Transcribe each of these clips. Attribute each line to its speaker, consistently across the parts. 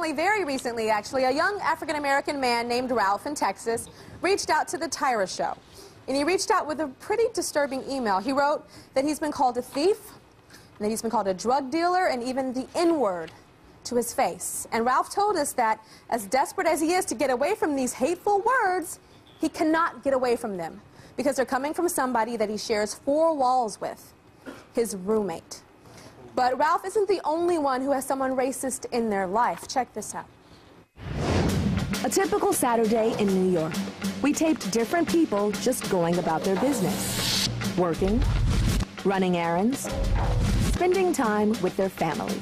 Speaker 1: recently, very recently actually, a young African-American man named Ralph in Texas reached out to the Tyra show. And he reached out with a pretty disturbing email. He wrote that he's been called a thief, and that he's been called a drug dealer, and even the N-word to his face. And Ralph told us that as desperate as he is to get away from these hateful words, he cannot get away from them because they're coming from somebody that he shares 4 walls with, his roommate. But Ralph isn't the only one who has someone racist in their life. Check this out.
Speaker 2: A typical Saturday in New York. We taped different people just going about their business. Working, running errands, spending time with their families.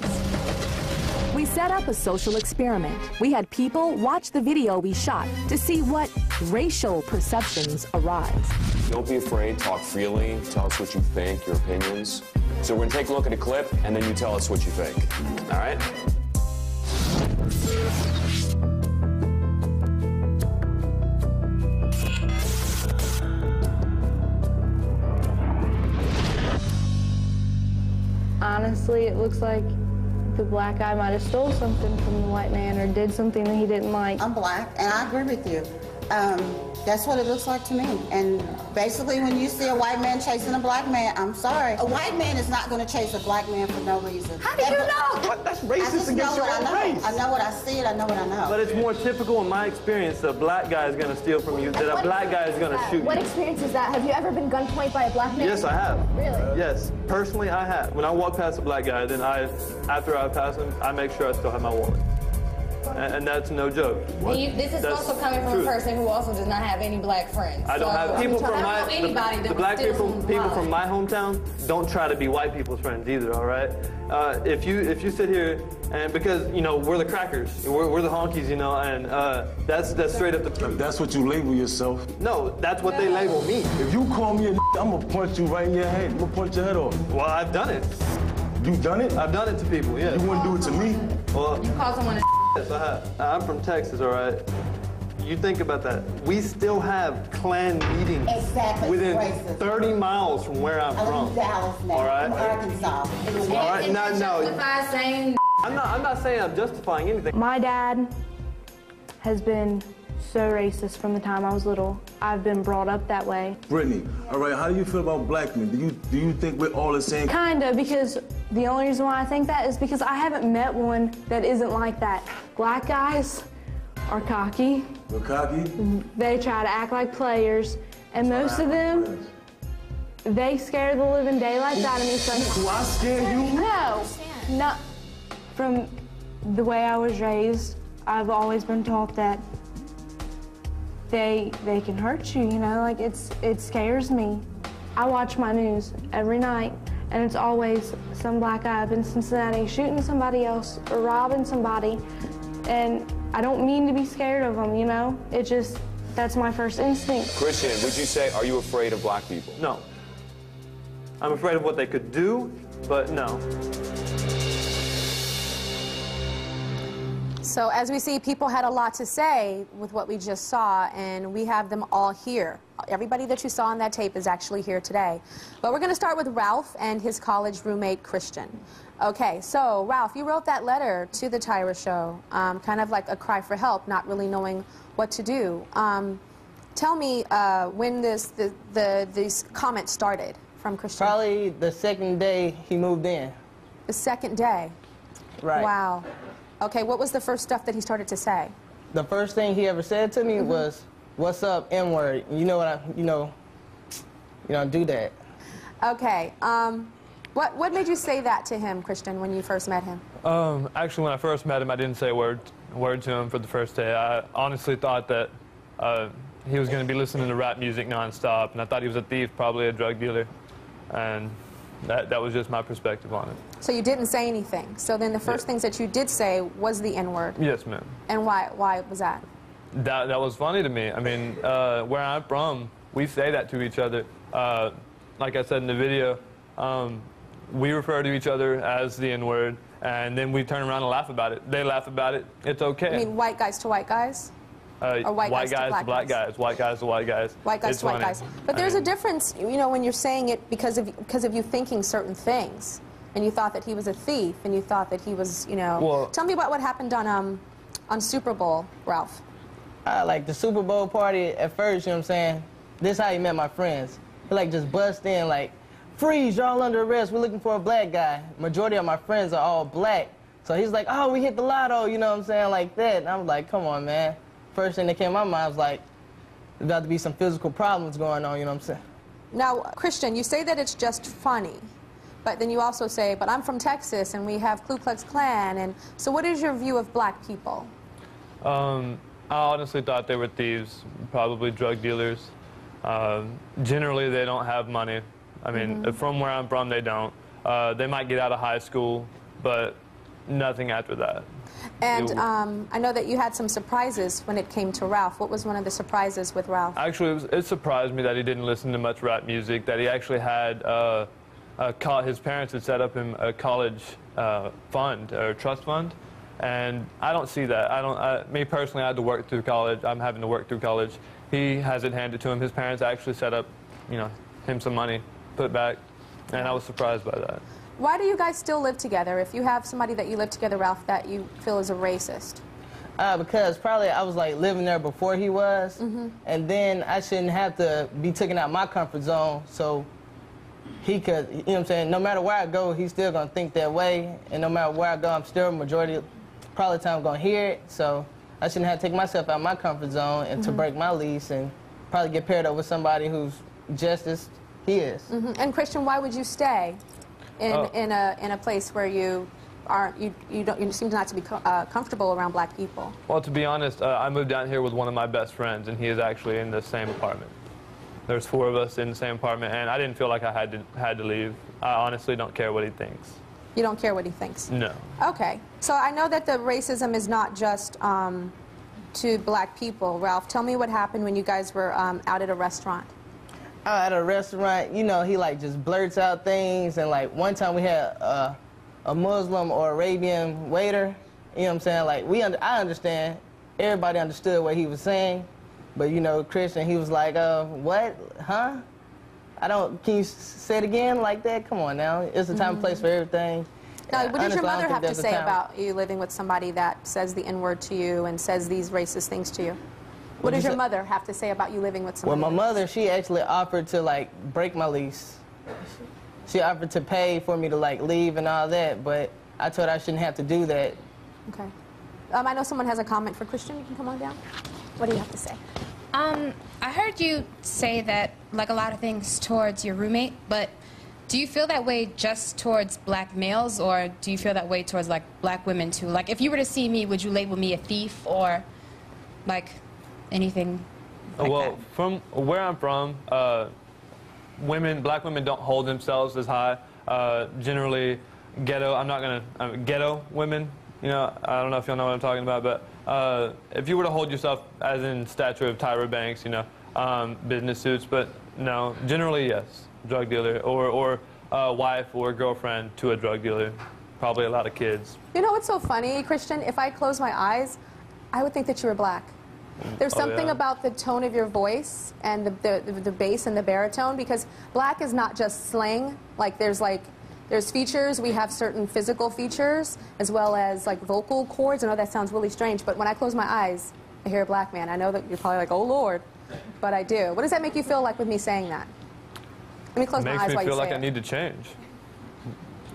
Speaker 2: We set up a social experiment. We had people watch the video we shot to see what racial perceptions arise.
Speaker 3: Don't be afraid, talk freely, tell us what you think, your opinions. So we're gonna take a look at a clip, and then you tell us what you think, all right?
Speaker 4: Honestly, it looks like the black guy might have stole something from the white man or did something that he didn't like.
Speaker 5: I'm black, and I agree with you. That's what it looks like to me. And basically, when you see a white man chasing a black man, I'm sorry. A white man is not going to chase a black man for no reason.
Speaker 6: How do you know? What? That's racist against your own race.
Speaker 5: I know what I see and I know what I know.
Speaker 7: But it's more typical in my experience that a black guy is going to steal from you than a black guy is going to shoot you.
Speaker 8: What experience is that? Have you ever been gunpoint by a black man?
Speaker 7: Yes, I have.
Speaker 8: Really?
Speaker 7: Yes. Personally, I have. When I walk past a black guy, then after I pass him, I make sure I still have my wallet. And that's no joke.
Speaker 9: This is also coming from a person who also does not have any black friends.
Speaker 7: I don't have people from
Speaker 9: the
Speaker 7: black people from my hometown don't try to be white people's friends either. All right. If you sit here and because you know we're the crackers, we're the honkies, you know, and that's straight up the truth.
Speaker 10: That's what you label yourself.
Speaker 7: No, that's what they label me.
Speaker 10: If you call me a I'm gonna punch you right in your head. I'm gonna punch your head off.
Speaker 7: Well, I've done it.
Speaker 10: You've done it?
Speaker 7: I've done it to people. Yeah.
Speaker 10: You wouldn't do it to me?
Speaker 7: Well,
Speaker 9: you call someone a
Speaker 7: yes, I have. I'm from Texas, all right? You think about that. We still have Klan meetings within 30 miles from where I'm from.
Speaker 5: Dallas now.
Speaker 7: All right?
Speaker 5: I'm Arkansas.
Speaker 7: All right, no. I'm not saying I'm justifying anything.
Speaker 4: My dad has been so racist from the time I was little. I've been brought up that way.
Speaker 10: Brittany, all right, how do you feel about black men? Do you think we're all the same?
Speaker 4: Kinda, because the only reason why I think that is because I haven't met one that isn't like that. Black guys are cocky.
Speaker 10: They're cocky?
Speaker 4: They try to act like players, and most of them, they scare the living daylights out of me sometimes.
Speaker 10: Do I scare you?
Speaker 4: No, not from the way I was raised. I've always been taught that they can hurt you, you know, like it scares me. I watch my news every night, and it's always some black guy up in Cincinnati shooting somebody else or robbing somebody, and I don't mean to be scared of them, you know? It just, that's my first instinct.
Speaker 3: Christian, would you say, are you afraid of black people?
Speaker 7: No. I'm afraid of what they could do, but no.
Speaker 1: So as we see, people had a lot to say with what we just saw, and we have them all here. Everybody that you saw on that tape is actually here today. But we're going to start with Ralph and his college roommate, Christian. Okay, so Ralph, you wrote that letter to the Tyra show, kind of like a cry for help, not really knowing what to do. Tell me when these comments started from Christian.
Speaker 6: Probably the second day he moved in.
Speaker 1: The second day?
Speaker 6: Right.
Speaker 1: Wow. Okay, what was the first stuff that he started to say?
Speaker 6: The first thing he ever said to me was, "What's up, N-word?" You know what you don't do that.
Speaker 1: Okay. What made you say that to him, Christian, when you first met him?
Speaker 7: Actually, when I first met him, I didn't say a word to him for the first day. I honestly thought that he was going to be listening to rap music nonstop, and I thought he was a thief, probably a drug dealer, and that was just my perspective on it.
Speaker 1: So you didn't say anything. So then the first things that you did say was the N-word.
Speaker 7: Yes, ma'am.
Speaker 1: And why was that?
Speaker 7: That was funny to me. I mean, where I'm from, we say that to each other. Like I said in the video, we refer to each other as the N-word, and then we turn around and laugh about it. They laugh about it. It's okay.
Speaker 1: I mean, white guys to white guys? Or white guys to black guys?
Speaker 7: White guys to white guys.
Speaker 1: White guys to white guys. But there's a difference, you know, when you're saying it because of you thinking certain things. And you thought that he was a thief, and you thought that he was, you know...
Speaker 7: Well,
Speaker 1: tell me about what happened on on Super Bowl, Ralph?
Speaker 6: Like the Super Bowl party at first, you know what I'm saying? This is how he met my friends. He like just bust in like, freeze, y'all under arrest, we're looking for a black guy. Majority of my friends are all black. So he's like, oh, we hit the lotto, you know what I'm saying, like that. And I'm like, come on, man. First thing that came to my mind was like, there's about to be some physical problems going on, you know what I'm saying?
Speaker 1: Now, Christian, you say that it's just funny, but then you also say, but I'm from Texas and we have Ku Klux Klan, and so what is your view of black people?
Speaker 7: I honestly thought they were thieves, probably drug dealers. Generally, they don't have money. I mean, from where I'm from, they don't. They might get out of high school, but nothing after that.
Speaker 1: And I know that you had some surprises when it came to Ralph. What was one of the surprises with Ralph?
Speaker 7: Actually, it surprised me that he didn't listen to much rap music, that he actually had, his parents had set up him a college fund, or trust fund. And I don't see that. Me personally, I had to work through college. I'm having to work through college. He has it handed to him. His parents actually set up, you know, him some money, put back, and I was surprised by that.
Speaker 1: Why do you guys still live together if you have somebody that you live together, Ralph, that you feel is a racist?
Speaker 6: Because probably I was like living there before he was, and then I shouldn't have to be taken out my comfort zone, so he could, you know what I'm saying, no matter where I go, he's still gonna think that way, and no matter where I go, I'm still probably the time gonna hear it, so I shouldn't have to take myself out of my comfort zone and to break my lease and probably get paired up with somebody who's just as he is.
Speaker 1: And Christian, why would you stay in a place where you seem not to be comfortable around black people?
Speaker 7: Well, to be honest, I moved down here with one of my best friends, and he is actually in the same apartment. There's 4 of us in the same apartment, and I didn't feel like I had to leave. I honestly don't care what he thinks.
Speaker 1: You don't care what he thinks?
Speaker 7: No.
Speaker 1: Okay. So I know that the racism is not just to black people. Ralph, tell me what happened when you guys were out at a restaurant.
Speaker 6: At a restaurant, you know, he like just blurts out things, and like one time we had a Muslim or Arabian waiter, you know what I'm saying, like I understand, everybody understood what he was saying, but you know, Christian, he was like, what, huh? Can you say it again like that? Come on now, it's a time and place for everything.
Speaker 1: Now, what did your mother have to say about you living with somebody that says the N-word to you and says these racist things to you? What does your mother have to say about you living with somebody?
Speaker 6: Well, my mother, she actually offered to, like, break my lease. She offered to pay for me to, like, leave and all that, but I told her I shouldn't have to do that.
Speaker 1: Okay. I know someone has a comment for Christian. You can come on down. What do you have to say?
Speaker 11: I heard you say that, like, a lot of things towards your roommate, but do you feel that way just towards black males, or do you feel that way towards, like, black women, too? Like, if you were to see me, would you label me a thief or, like, anything like
Speaker 7: well,
Speaker 11: that?
Speaker 7: From where I'm from, black women don't hold themselves as high. Generally, ghetto women, you know, I don't know if y'all know what I'm talking about, but if you were to hold yourself as in stature of Tyra Banks, you know, business suits, but no, generally yes, drug dealer or wife or girlfriend to a drug dealer, probably a lot of kids.
Speaker 1: You know what's so funny, Christian? If I close my eyes, I would think that you were black. There's something about the tone of your voice and the bass and the baritone, because black is not just slang. There's features. We have certain physical features as well as like vocal cords. I know that sounds really strange, but when I close my eyes, I hear a black man. I know that you're probably like, oh Lord, but I do. What does that make you feel like with me saying that? Let me close my eyes while you say it.
Speaker 7: Makes me feel like I need to change,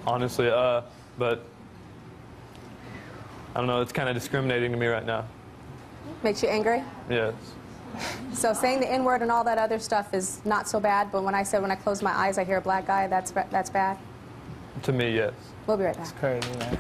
Speaker 7: honestly. But I don't know. It's kind of discriminating to me right now.
Speaker 1: Makes you angry?
Speaker 7: Yes.
Speaker 1: So saying the N-word and all that other stuff is not so bad, but when I said when I close my eyes I hear a black guy, that's bad?
Speaker 7: To me, yes.
Speaker 1: We'll be right back.
Speaker 6: It's crazy, man.